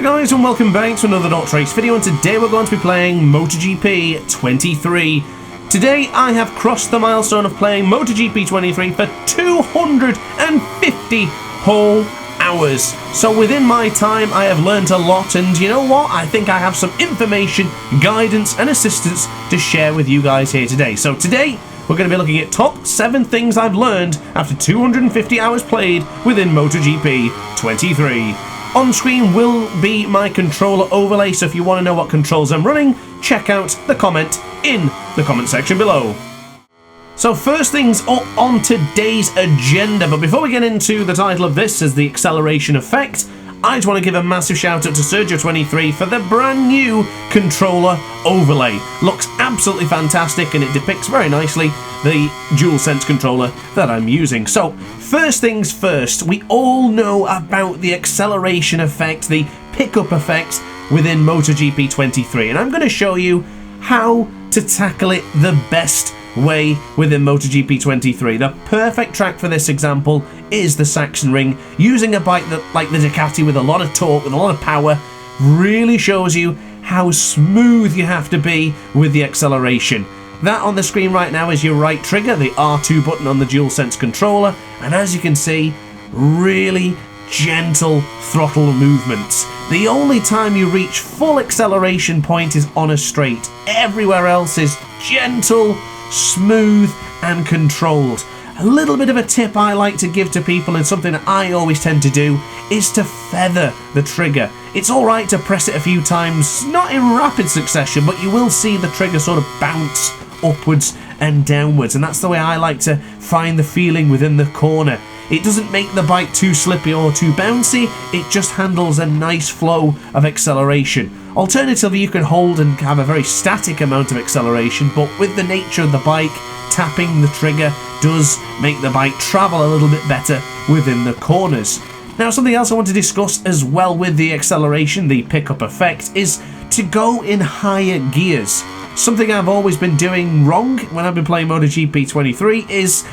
guys, and welcome back to another DrAce video, and today we're going to be playing MotoGP 23. Today I have crossed the milestone of playing MotoGP 23 for 250 whole hours. So within my time I have learned a lot, and you know what? I think I have some information, guidance and assistance to share with you guys here today. So today we're going to be looking at top 7 things I've learned after 250 hours played within MotoGP 23. On screen will be my controller overlay, so if you want to know what controls I'm running, check out the comment in the comment section below. So first things up on today's agenda, but before we get into the title of this as the acceleration effect, I just want to give a massive shout out to Sergio23 for the brand new controller overlay. Looks absolutely fantastic and it depicts very nicely the DualSense controller that I'm using. So first things first, we all know about the acceleration effect, the pickup effect within MotoGP 23, and I'm going to show you how to tackle it the best way within MotoGP 23. The perfect track for this example is the Saxon Ring. Using a bike that, like the Ducati, with a lot of torque, with a lot of power, really shows you how smooth you have to be with the acceleration. That on the screen right now is your right trigger, the R2 button on the DualSense controller, and as you can see, really gentle throttle movements. The only time you reach full acceleration point is on a straight. Everywhere else is gentle, smooth and controlled. A little bit of a tip I like to give to people, and something that I always tend to do, is to feather the trigger. It's alright to press it a few times, not in rapid succession, but you will see the trigger sort of bounce upwards and downwards, and that's the way I like to find the feeling within the corner. It doesn't make the bike too slippy or too bouncy, it just handles a nice flow of acceleration. Alternatively, you can hold and have a very static amount of acceleration, but with the nature of the bike, tapping the trigger does make the bike travel a little bit better within the corners. Now, something else I want to discuss as well with the acceleration, the pickup effect, is to go in higher gears. Something I've always been doing wrong when I've been playing MotoGP 23 is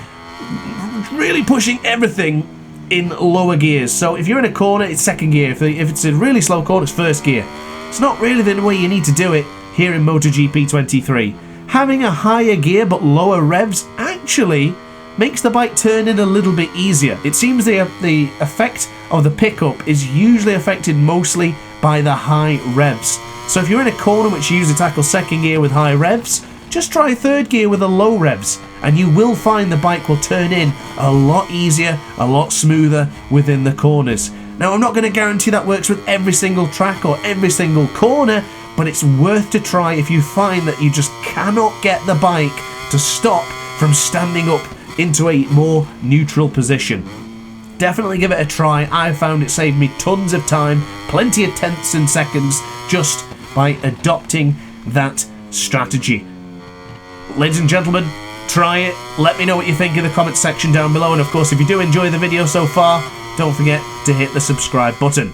really pushing everything in lower gears. So if you're in a corner, it's second gear. If it's a really slow corner, it's first gear. It's not really the way you need to do it here in MotoGP 23. Having a higher gear but lower revs actually makes the bike turn in a little bit easier. It seems the effect of the pickup is usually affected mostly by the high revs. So if you're in a corner which you usually tackle second gear with high revs, just try third gear with a low revs, and you will find the bike will turn in a lot easier, a lot smoother within the corners. Now, I'm not going to guarantee that works with every single track or every single corner, but it's worth to try if you find that you just cannot get the bike to stop from standing up into a more neutral position. Definitely give it a try. I found it saved me tons of time, plenty of tenths and seconds, just by adopting that strategy. Ladies and gentlemen, try it. Let me know what you think in the comment section down below, and of course, if you do enjoy the video so far, don't forget to hit the subscribe button.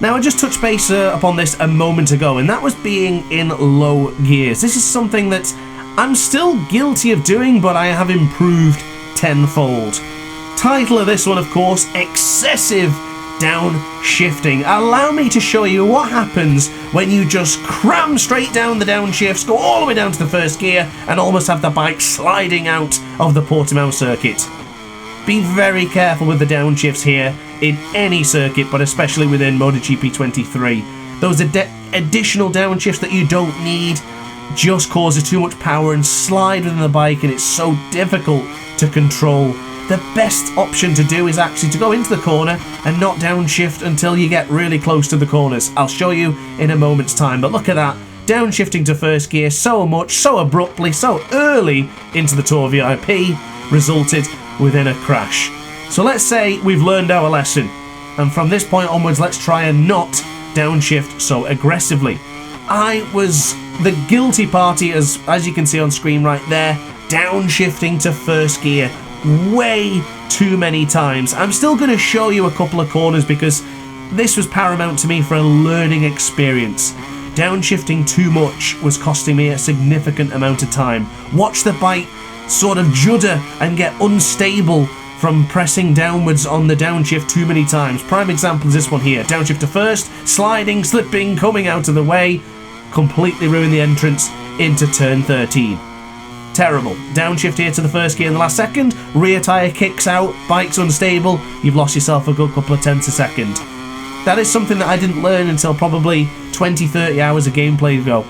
Now, I just touched base upon this a moment ago, and that was being in low gears. This is something that I'm still guilty of doing, but I have improved tenfold. Title of this one, of course, Excessive Downshifting. Allow me to show you what happens when you just cram straight down the downshifts, go all the way down to the first gear, and almost have the bike sliding out of the Portimao circuit. Be very careful with the downshifts here in any circuit, but especially within MotoGP 23. Those additional downshifts that you don't need just causes too much power and slide within the bike, and it's so difficult to control. The best option to do is actually to go into the corner and not downshift until you get really close to the corners. I'll show you in a moment's time, but look at that. Downshifting to first gear so much, so abruptly, so early into the Tour VIP resulted within a crash. So let's say we've learned our lesson, and from this point onwards, let's try and not downshift so aggressively. I was the guilty party, as you can see on screen right there, downshifting to first gear way too many times. I'm still going to show you a couple of corners because this was paramount to me for a learning experience. Downshifting too much was costing me a significant amount of time. Watch the bike sort of judder and get unstable from pressing downwards on the downshift too many times. Prime example is this one here. Downshift to first, sliding, slipping, coming out of the way, completely ruined the entrance into turn 13. Terrible. Downshift here to the first gear in the last second, rear tyre kicks out, bike's unstable, you've lost yourself a good couple of tenths a second. That is something that I didn't learn until probably 20-30 hours of gameplay ago.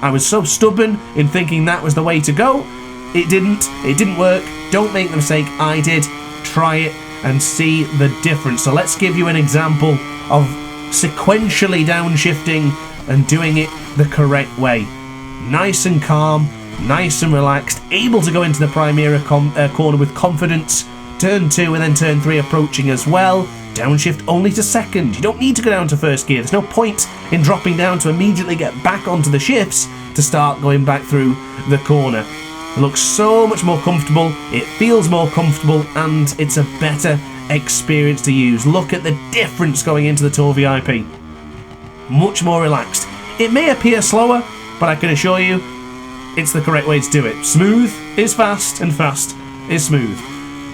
I was so stubborn in thinking that was the way to go. It didn't work. Don't make the mistake I did. Try it and see the difference. So let's give you an example of sequentially downshifting and doing it the correct way. Nice and calm, nice and relaxed, able to go into the primera corner with confidence. Turn 2 and then turn 3 approaching as well. Downshift only to second. You don't need to go down to first gear. There's no point in dropping down to immediately get back onto the shifts to start going back through the corner. It looks so much more comfortable, it feels more comfortable, and it's a better experience to use. Look at the difference going into the Tour VIP. Much more relaxed. It may appear slower, but I can assure you it's the correct way to do it. Smooth is fast, and fast is smooth.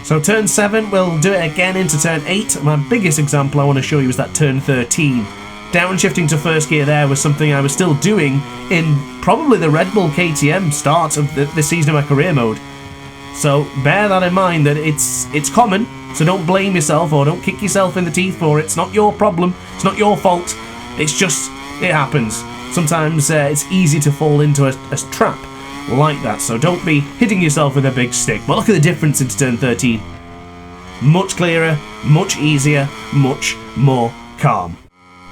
So turn 7, we'll do it again into turn 8. My biggest example I want to show you is that turn 13. Downshifting to first gear there was something I was still doing in probably the Red Bull KTM start of this season of my career mode. So bear that in mind, that it's common, so don't blame yourself or don't kick yourself in the teeth for it. It's not your problem, it's not your fault, it's just, it happens. Sometimes it's easy to fall into a trap like that, so don't be hitting yourself with a big stick. But look at the difference into turn 13. Much clearer, much easier, much more calm.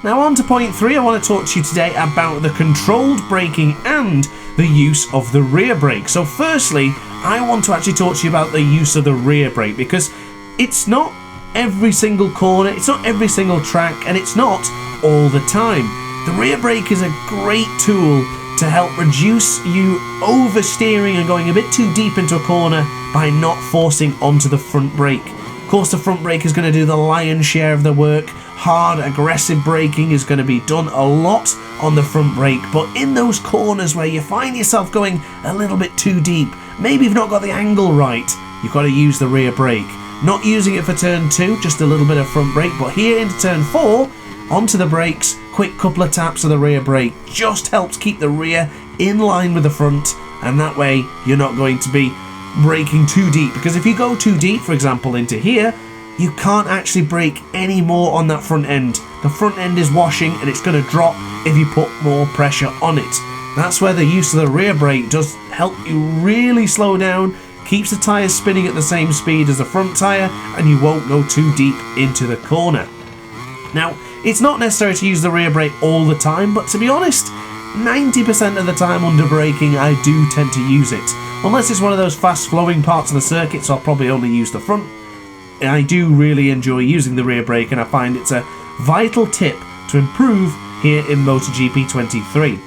Now on to point 3, I want to talk to you today about the controlled braking and the use of the rear brake. So firstly, I want to actually talk to you about the use of the rear brake, because it's not every single corner, it's not every single track, and it's not all the time. The rear brake is a great tool to help reduce you oversteering and going a bit too deep into a corner by not forcing onto the front brake. Of course, the front brake is going to do the lion's share of the work. Hard, aggressive braking is going to be done a lot on the front brake, but in those corners where you find yourself going a little bit too deep, maybe you've not got the angle right, you've got to use the rear brake. Not using it for turn 2, just a little bit of front brake, but here into turn 4, onto the brakes, quick couple of taps of the rear brake just helps keep the rear in line with the front, and that way you're not going to be braking too deep, because if you go too deep, for example into here, you can't actually brake any more on that front end. The front end is washing and it's going to drop if you put more pressure on it. That's where the use of the rear brake does help you really slow down, keeps the tyres spinning at the same speed as the front tyre, and you won't go too deep into the corner. Now, it's not necessary to use the rear brake all the time, but to be honest, 90% of the time under braking I do tend to use it. Unless it's one of those fast flowing parts of the circuit, so I'll probably only use the front. I do really enjoy using the rear brake, and I find it's a vital tip to improve here in MotoGP 23.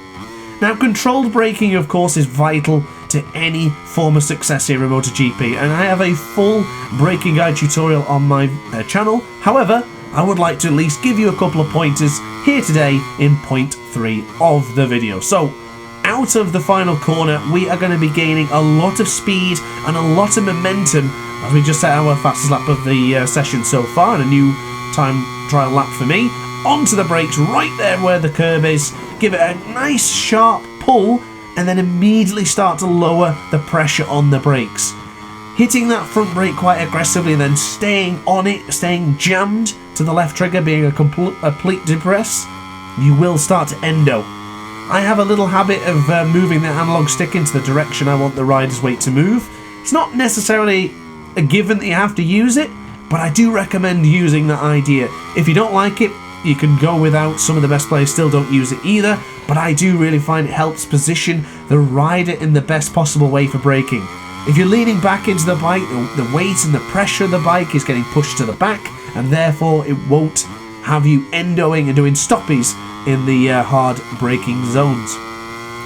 Now, controlled braking of course is vital to any form of success here in MotoGP, and I have a full braking guide tutorial on my channel. However, I would like to at least give you a couple of pointers here today in point 3 of the video. So, out of the final corner, we are going to be gaining a lot of speed and a lot of momentum as we just set our fastest lap of the session so far, and a new time trial lap for me. Onto the brakes right there where the curb is, give it a nice sharp pull, and then immediately start to lower the pressure on the brakes. Hitting that front brake quite aggressively and then staying on it, staying jammed to the left trigger, being a complete depress, you will start to endo. I have a little habit of moving the analog stick into the direction I want the rider's weight to move. It's not necessarily a given that you have to use it, but I do recommend using that idea. If you don't like it, you can go without. Some of the best players still don't use it either, but I do really find it helps position the rider in the best possible way for braking. If you're leaning back into the bike, the weight and the pressure of the bike is getting pushed to the back, and therefore it won't have you endoing and doing stoppies in the hard braking zones.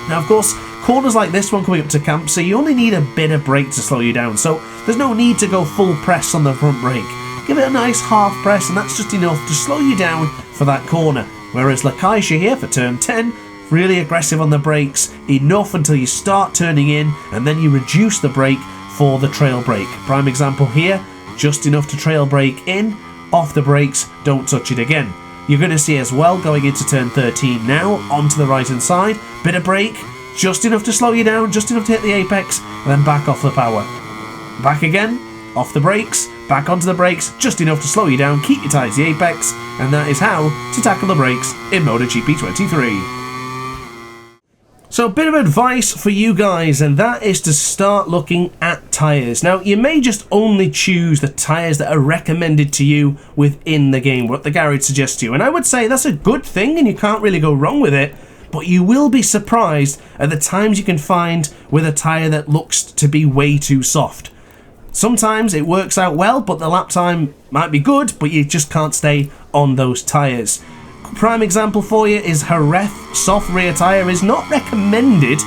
Now, of course, corners like this one coming up to camp, so you only need a bit of brake to slow you down, so there's no need to go full press on the front brake. Give it a nice half press, and that's just enough to slow you down for that corner. Whereas Lakaisha here for turn 10, really aggressive on the brakes, enough until you start turning in, and then you reduce the brake for the trail brake. Prime example here, just enough to trail brake in, off the brakes, don't touch it again. You're going to see as well, going into turn 13 now, onto the right hand side, bit of brake, just enough to slow you down, just enough to hit the apex, and then back off the power. Back again, off the brakes, back onto the brakes, just enough to slow you down, keep your tyres the apex, and that is how to tackle the brakes in MotoGP 23. So a bit of advice for you guys, and that is to start looking at tyres. Now, you may just only choose the tyres that are recommended to you within the game, what the garage suggests to you. And I would say that's a good thing, and you can't really go wrong with it, but you will be surprised at the times you can find with a tyre that looks to be way too soft. Sometimes it works out well, but the lap time might be good, but you just can't stay on those tyres. Prime example for you is Jerez soft rear tyre is not recommended,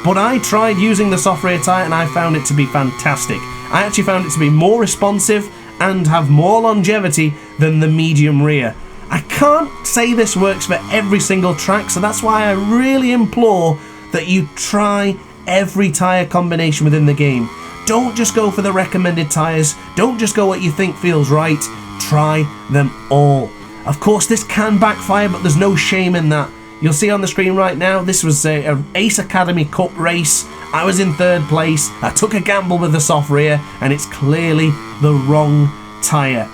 but I tried using the soft rear tyre and I found it to be fantastic. I actually found it to be more responsive and have more longevity than the medium rear. I can't say this works for every single track, so that's why I really implore that you try every tyre combination within the game. Don't just go for the recommended tyres, don't just go what you think feels right, try them all. Of course, this can backfire, but there's no shame in that. You'll see on the screen right now, this was a Ace Academy Cup race. I was in 3rd place. I took a gamble with the soft rear, and it's clearly the wrong tyre.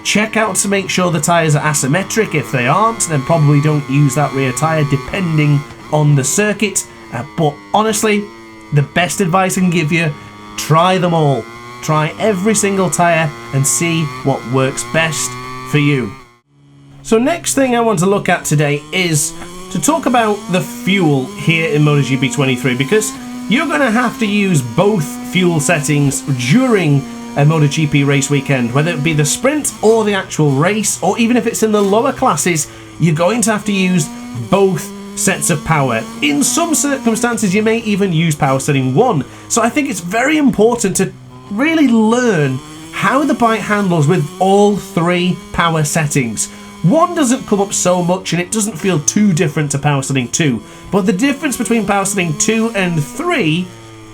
Check out to make sure the tyres are asymmetric. If they aren't, then probably don't use that rear tyre, depending on the circuit. But honestly, the best advice I can give you, try them all. Try every single tyre and see what works best for you. So next thing I want to look at today is to talk about the fuel here in MotoGP 23, because you're going to have to use both fuel settings during a MotoGP race weekend, whether it be the sprint or the actual race, or even if it's in the lower classes, you're going to have to use both sets of power. In some circumstances, you may even use power setting 1. So I think it's very important to really learn how the bike handles with all 3 power settings. 1 doesn't come up so much and it doesn't feel too different to power setting 2, but the difference between power setting 2 and 3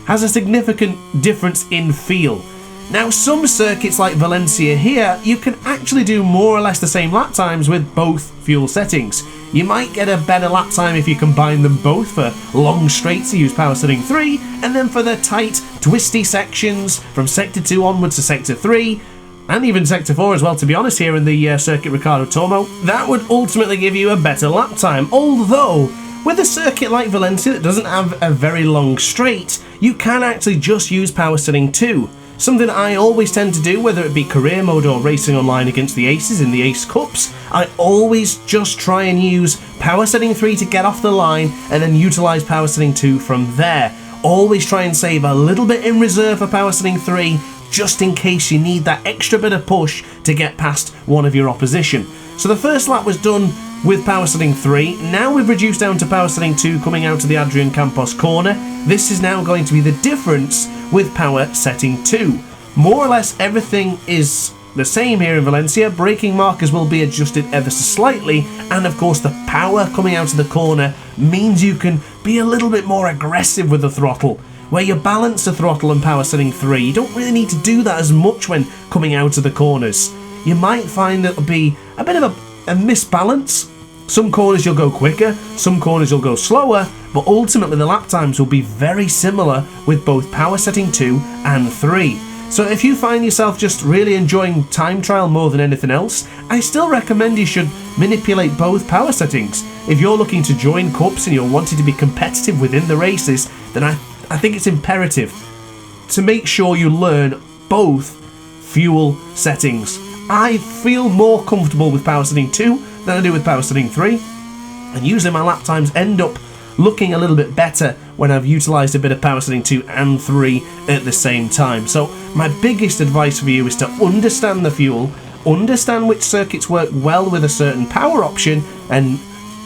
has a significant difference in feel. Now, some circuits like Valencia here, you can actually do more or less the same lap times with both fuel settings. You might get a better lap time if you combine them both. For long straights you use power setting 3, and then for the tight, twisty sections from sector 2 onwards to sector 3, and even sector 4 as well, to be honest, here in the circuit Ricardo Tormo, that would ultimately give you a better lap time. Although, with a circuit like Valencia that doesn't have a very long straight, you can actually just use power setting 2. Something I always tend to do, whether it be career mode or racing online against the Aces in the Ace Cups, I always just try and use power setting 3 to get off the line and then utilise power setting 2 from there. Always try and save a little bit in reserve for power setting 3, just in case you need that extra bit of push to get past one of your opposition. So the first lap was done with power setting 3. Now we've reduced down to power setting 2 coming out of the Adrian Campos corner. This is now going to be the difference with power setting 2. More or less everything is the same here in Valencia. Braking markers will be adjusted ever so slightly, and of course the power coming out of the corner means you can be a little bit more aggressive with the throttle. Where you balance the throttle and power setting 3, you don't really need to do that as much when coming out of the corners. You might find it'll be a bit of a misbalance. Some corners you'll go quicker, some corners you'll go slower, but ultimately the lap times will be very similar with both power setting 2 and 3. So if you find yourself just really enjoying time trial more than anything else, I still recommend you should manipulate both power settings. If you're looking to join cups and you're wanting to be competitive within the races, then I think it's imperative to make sure you learn both fuel settings. I feel more comfortable with power setting 2 than I do with power setting 3, and usually my lap times end up looking a little bit better when I've utilised a bit of power setting 2 and 3 at the same time. So my biggest advice for you is to understand the fuel, understand which circuits work well with a certain power option, and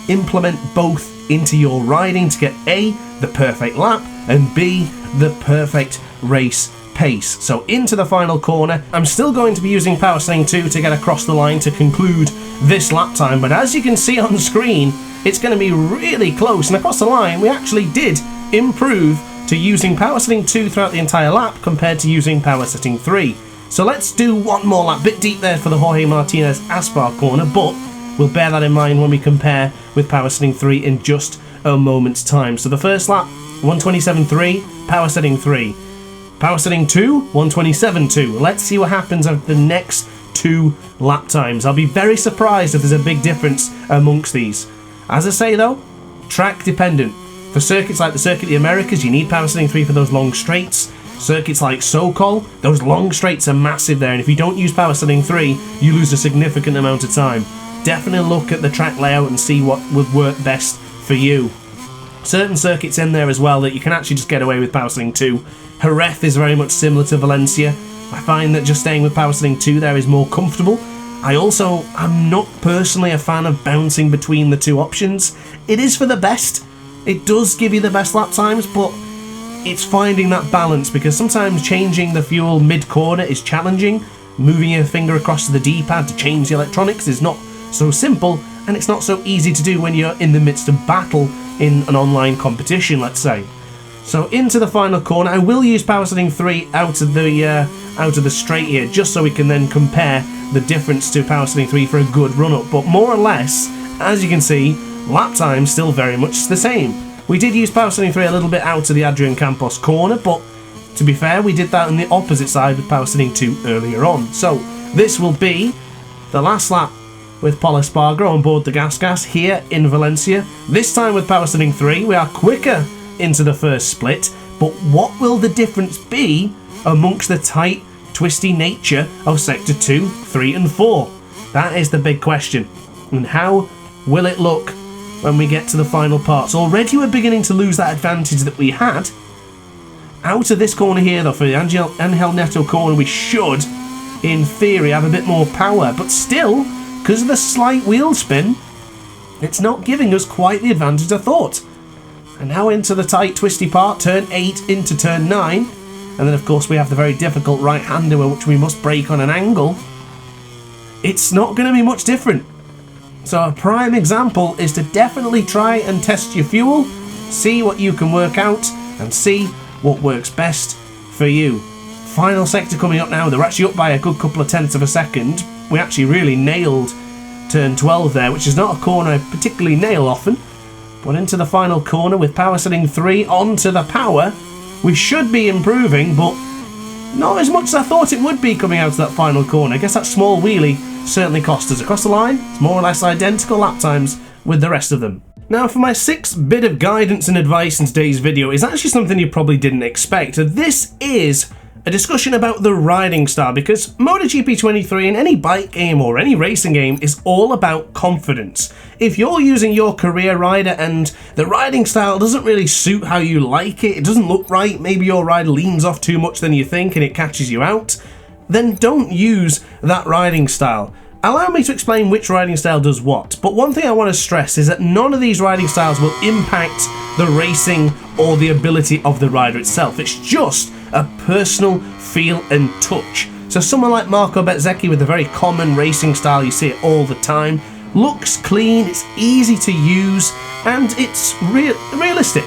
implement both into your riding to get A, the perfect lap, and B, the perfect race pace. So into the final corner, I'm still going to be using power setting 2 to get across the line to conclude this lap time, but as you can see on screen, it's going to be really close, and across the line we actually did improve to using power setting 2 throughout the entire lap compared to using power setting 3. So let's do one more lap. Bit deep there for the Jorge Martinez Aspar corner, but we'll bear that in mind when we compare with Power Setting 3 in just a moment's time. So the first lap, 127.3, Power Setting 3. Power Setting 2, 127.2. Let's see what happens over the next 2 lap times. I'll be very surprised if there's a big difference amongst these. As I say though, track dependent. For circuits like the Circuit of the Americas, you need Power Setting 3 for those long straights. Circuits like Sokol, those long straights are massive there, and if you don't use Power Setting 3, you lose a significant amount of time. Definitely look at the track layout and see what would work best for you. Certain circuits in there as well that you can actually just get away with Power Setting 2. Jerez is very much similar to Valencia. I find that just staying with Power Setting 2 there is more comfortable. I'm not personally a fan of bouncing between the two options. It is for the best. It does give you the best lap times, but it's finding that balance, because sometimes changing the fuel mid-corner is challenging. Moving your finger across to the D-pad to change the electronics is not so simple, and it's not so easy to do when you're in the midst of battle in an online competition, let's say. So into the final corner, I will use Power Setting 3 out of the straight here, just so we can then compare the difference to Power Setting 3 for a good run-up. But more or less, as you can see, lap time still very much the same. We did use Power Setting 3 a little bit out of the Adrian Campos corner, but to be fair, we did that on the opposite side with Power Setting 2 earlier on. So this will be the last lap with Pol Espargaro on board the Gas here in Valencia. This time with Power Setting 3, we are quicker into the first split, but what will the difference be amongst the tight, twisty nature of Sector 2, 3 and 4? That is the big question. And how will it look when we get to the final parts? Already we're beginning to lose that advantage that we had. Out of this corner here though, for the Angel Neto corner, we should, in theory, have a bit more power, but still, because of the slight wheel spin, it's not giving us quite the advantage I thought. And now into the tight twisty part, turn 8 into turn 9, and then of course we have the very difficult right-hander which we must brake on an angle. It's not going to be much different. So a prime example is to definitely try and test your fuel, see what you can work out, and see what works best for you. Final sector coming up now. They're actually up by a good couple of tenths of a second. We actually really nailed turn 12 there, which is not a corner I particularly nail often. But into the final corner with Power Setting 3 onto the power, we should be improving, but not as much as I thought it would be coming out of that final corner. I guess that small wheelie certainly cost us. Across the line, it's more or less identical lap times with the rest of them. Now for my 6th bit of guidance and advice in today's video is actually something you probably didn't expect. This is a discussion about the riding style, because MotoGP 23 in any bike game or any racing game is all about confidence. If you're using your career rider and the riding style doesn't really suit how you like it doesn't look right, maybe your rider leans off too much than you think and it catches you out, then don't use that riding style. Allow me to explain which riding style does what, but one thing I want to stress is that none of these riding styles will impact the racing or the ability of the rider itself. It's just a personal feel and touch. So someone like Marco Bezzecchi with a very common racing style, you see it all the time, looks clean, it's easy to use, and it's realistic.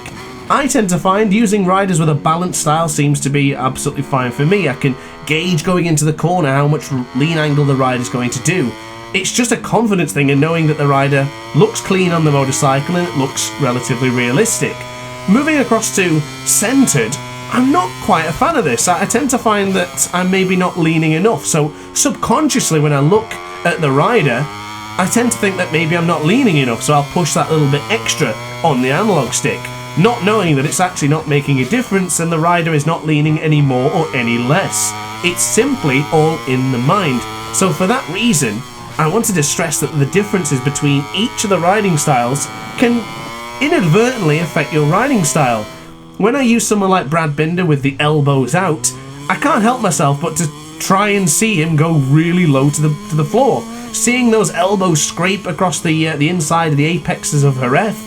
I tend to find using riders with a balanced style seems to be absolutely fine for me. I can gauge going into the corner how much lean angle the rider's going to do. It's just a confidence thing in knowing that the rider looks clean on the motorcycle and it looks relatively realistic. Moving across to centered, I'm not quite a fan of this. I tend to find that I'm maybe not leaning enough, so subconsciously when I look at the rider, I tend to think that maybe I'm not leaning enough, so I'll push that little bit extra on the analog stick, not knowing that it's actually not making a difference and the rider is not leaning any more or any less. It's simply all in the mind. So for that reason, I wanted to stress that the differences between each of the riding styles can inadvertently affect your riding style. When I use someone like Brad Binder with the elbows out, I can't help myself but to try and see him go really low to the floor. Seeing those elbows scrape across the inside of the apexes of Jerez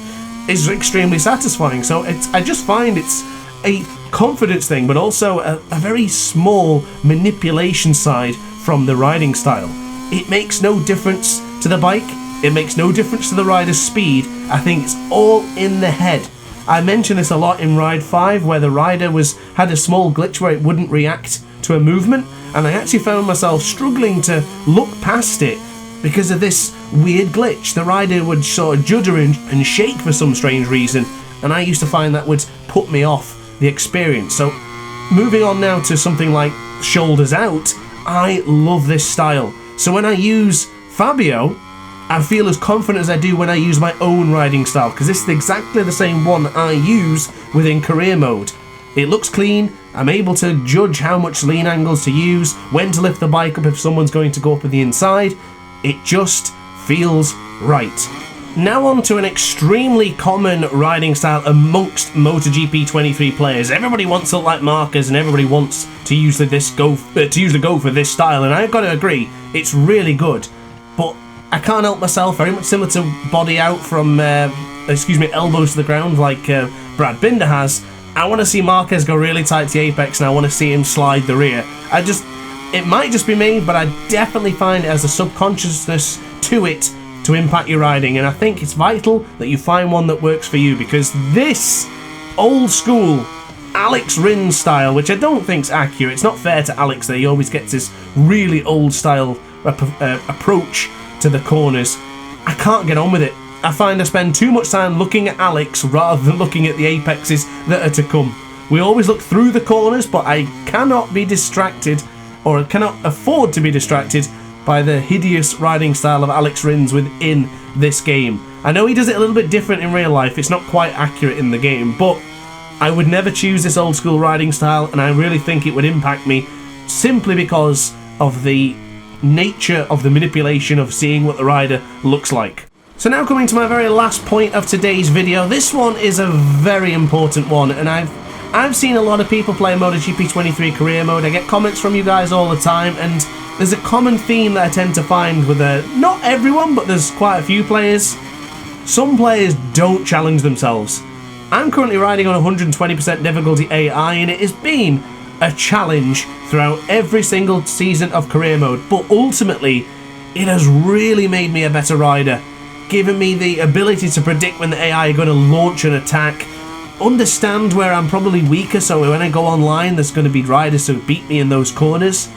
is extremely satisfying. So I just find it's a confidence thing, but also a very small manipulation side from the riding style. It makes no difference to the bike, it makes no difference to the rider's speed. I think it's all in the head. I mentioned this a lot in Ride 5, where the rider had a small glitch where it wouldn't react to a movement, and I actually found myself struggling to look past it because of this weird glitch. The rider would sort of judder and shake for some strange reason, and I used to find that would put me off the experience. So moving on now to something like shoulders out, I love this style. So when I use Fabio, I feel as confident as I do when I use my own riding style, because this is exactly the same one I use within career mode. It looks clean, I'm able to judge how much lean angles to use, when to lift the bike up if someone's going to go up at the inside. It just feels right. Now on to an extremely common riding style amongst MotoGP 23 players. Everybody wants to look like Marquez, and everybody wants to usually go for this style, and I've got to agree, it's really good. But I can't help myself, very much similar to body out from, elbows to the ground like Brad Binder has. I want to see Marquez go really tight to the apex, and I want to see him slide the rear. It might just be me, but I definitely find it as a subconsciousness to it to impact your riding, and I think it's vital that you find one that works for you, because this old school Alex Rins style, which I don't think's accurate, it's not fair to Alex that he always gets this really old style approach to the corners. I can't get on with it. I find I spend too much time looking at Alex rather than looking at the apexes that are to come. We always look through the corners, but I cannot be distracted, or cannot afford to be distracted, by the hideous riding style of Alex Rins within this game. I know he does it a little bit different in real life, it's not quite accurate in the game, but I would never choose this old school riding style, and I really think it would impact me simply because of the nature of the manipulation of seeing what the rider looks like. So now coming to my very last point of today's video, this one is a very important one, and I've seen a lot of people play MotoGP 23 career mode. I get comments from you guys all the time, and there's a common theme that I tend to find with not everyone, but there's quite a few players. Some players don't challenge themselves. I'm currently riding on 120% difficulty AI, and it has been a challenge throughout every single season of career mode, but ultimately it has really made me a better rider, given me the ability to predict when the AI are going to launch an attack, understand where I'm probably weaker, so when I go online there's going to be riders who beat me in those corners.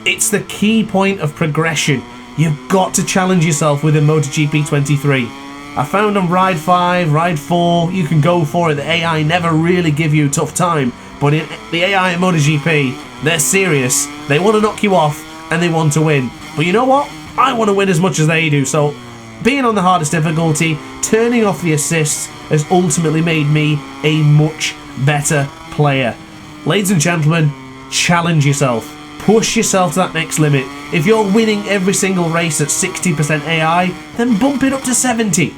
It's the key point of progression. You've got to challenge yourself within MotoGP 23. I found on Ride 5, Ride 4, you can go for it. The AI never really give you a tough time, but the AI in MotoGP, they're serious. They want to knock you off, and they want to win. But you know what? I want to win as much as they do, so being on the hardest difficulty, turning off the assists, has ultimately made me a much better player. Ladies and gentlemen, challenge yourself. Push yourself to that next limit. If you're winning every single race at 60% AI, then bump it up to 70.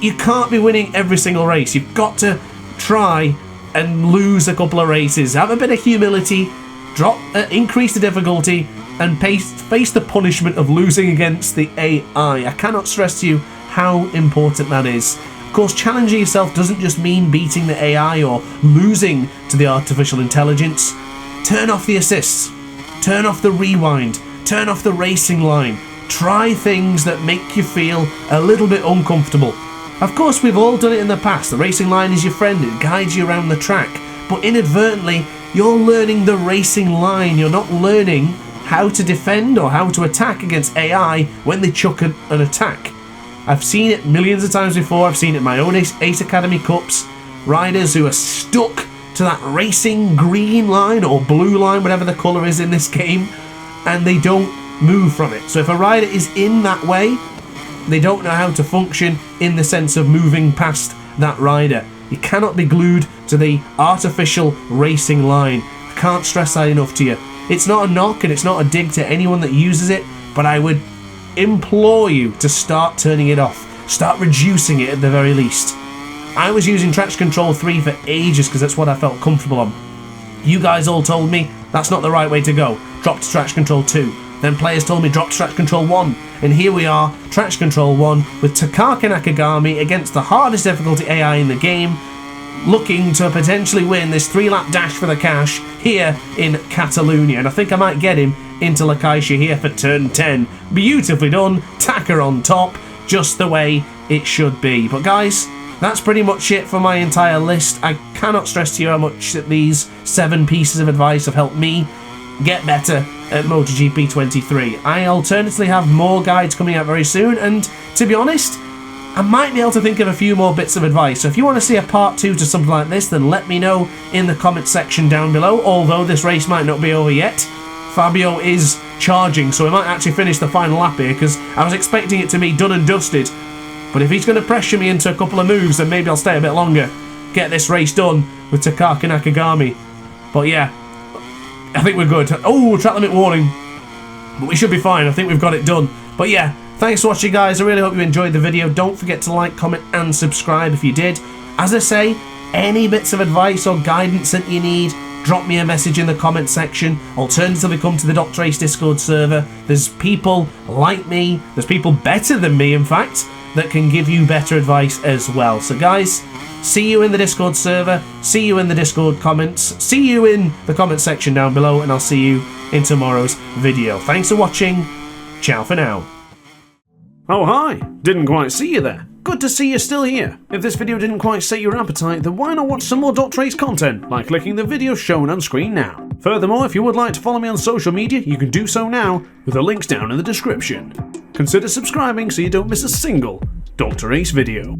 You can't be winning every single race. You've got to try and lose a couple of races. Have a bit of humility, increase the difficulty, and face the punishment of losing against the AI. I cannot stress to you how important that is. Of course, challenging yourself doesn't just mean beating the AI or losing to the artificial intelligence. Turn off the assists. Turn off the rewind, turn off the racing line, try things that make you feel a little bit uncomfortable. Of course, we've all done it in the past. The racing line is your friend, it guides you around the track, but inadvertently, you're learning the racing line. You're not learning how to defend or how to attack against AI when they chuck an attack. I've seen it millions of times before. I've seen it in my own Ace Academy Cups. Riders who are stuck to that racing green line or blue line, whatever the colour is in this game, and they don't move from it. So if a rider is in that way, they don't know how to function in the sense of moving past that rider. You cannot be glued to the artificial racing line. I can't stress that enough to you. It's not a knock and it's not a dig to anyone that uses it, but I would implore you to start turning it off. Start reducing it at the very least. I was using Traction Control 3 for ages because that's what I felt comfortable on. You guys all told me that's not the right way to go. Drop to Traction Control 2. Then players told me drop to Traction Control 1. And here we are, Traction Control 1 with Takaki Nakagami against the hardest difficulty AI in the game, looking to potentially win this 3-lap dash for the cash here in Catalonia. And I think I might get him into La Caixa here for turn 10. Beautifully done, Taka on top, just the way it should be. But guys, that's pretty much it for my entire list. I cannot stress to you how much that these 7 pieces of advice have helped me get better at MotoGP 23. I alternatively have more guides coming out very soon, and to be honest, I might be able to think of a few more bits of advice. So if you want to see a part 2 to something like this, then let me know in the comment section down below. Although this race might not be over yet, Fabio is charging, so we might actually finish the final lap here, because I was expecting it to be done and dusted. But if he's going to pressure me into a couple of moves, then maybe I'll stay a bit longer, get this race done with Takaki Nakagami. But yeah, I think we're good. Oh, track limit warning. But we should be fine. I think we've got it done. But yeah, thanks for watching, guys. I really hope you enjoyed the video. Don't forget to like, comment, and subscribe if you did. As I say, any bits of advice or guidance that you need, drop me a message in the comment section. Alternatively, come to the DrAce Discord server. There's people like me, there's people better than me, in fact, that can give you better advice as well. So guys, see you in the Discord server, see you in the Discord comments, see you in the comment section down below, and I'll see you in tomorrow's video. Thanks for watching. Ciao for now. Oh hi, didn't quite see you there. Good to see you're still here. If this video didn't quite set your appetite, then why not watch some more DrAce content by clicking the video shown on screen now. Furthermore, if you would like to follow me on social media, you can do so now with the links down in the description. Consider subscribing so you don't miss a single DrAce video.